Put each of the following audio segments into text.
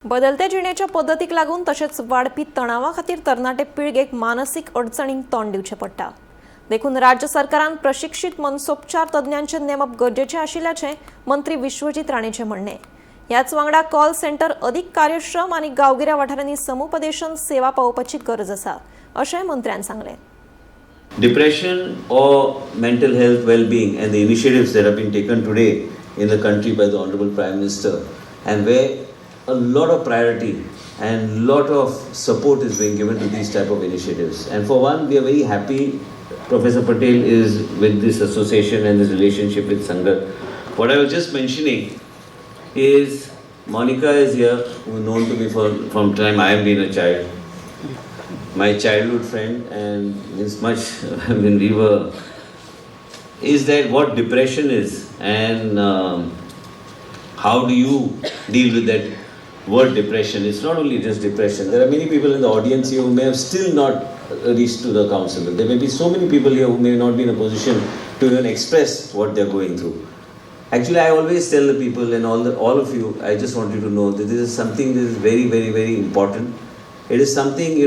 बदलत्या जिणेच्या पद्धतीक लागून तशेंच वाडपी तणावा खातीर तरणाटे पिळगेक मानसीक अडचणींक तोंड दिवचें पडटा. देखून राज्य सरकारान प्रशिक्षीत मनसोपचार तज्ञांचे नेमप गरजेचें आशिल्ल्याचें मंत्री विश्वजीत राणेचें म्हणणें. ह्याच वांगडा कॉल सेंटर अदीक कार्यक्षम आनी गांवगिऱ्या वाठारांनी समुपदेशन सेवा पावोवपाची गरज आसा अशें मंत्र्यान सांगलें. Depression or mental health well-being and the initiatives that have been taken today in the country by the Honorable Prime Minister, and where a lot of priority and lot of support is being given to these type of initiatives. And for one, we are very happy Professor Patel is with this association and this relationship with Sangat. What I was just mentioning is Monica is here, who is known to me from time I have been a child. My childhood friend, and this much when we were, is that what depression is, and how do you deal with that word depression? It's not only just depression. There are many people in the audience here who may have still not reached to the counselor. There may be so many people here who may not be in a position to even express what they're going through. Actually, I always tell the people and all of you, I just want you to know that this is something that is very, very, very important. It is something,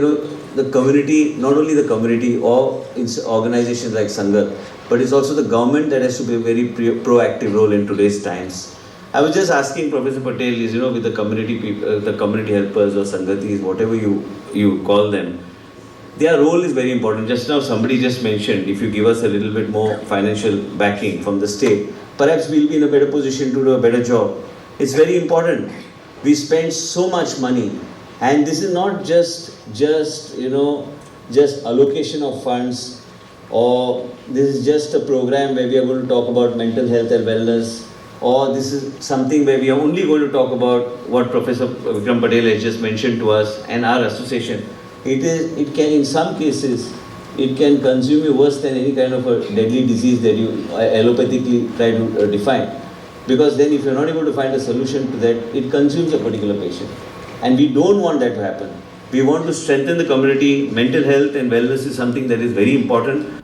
the community, not only the community or organizations like Sangat, but it's also the government that has to be a very proactive role in today's times. I was just asking Professor Patel, with the community people, the community helpers or Sangatis, whatever you call them, their role is very important. Just now somebody just mentioned, if you give us a little bit more financial backing from the state, perhaps we'll be in a better position to do a better job. It's very important. We spend so much money. And this is not just allocation of funds, or this is just a program where we are going to talk about mental health and wellness, or this is something where we are only going to talk about what Professor Vikram Patel has just mentioned to us and our association. It can, in some cases, it can consume you worse than any kind of a deadly disease that you allopathically try to define. Because then if you're not able to find a solution to that, it consumes a particular patient. And we don't want that to happen. We want to strengthen the community. Mental health and wellness is something that is very important.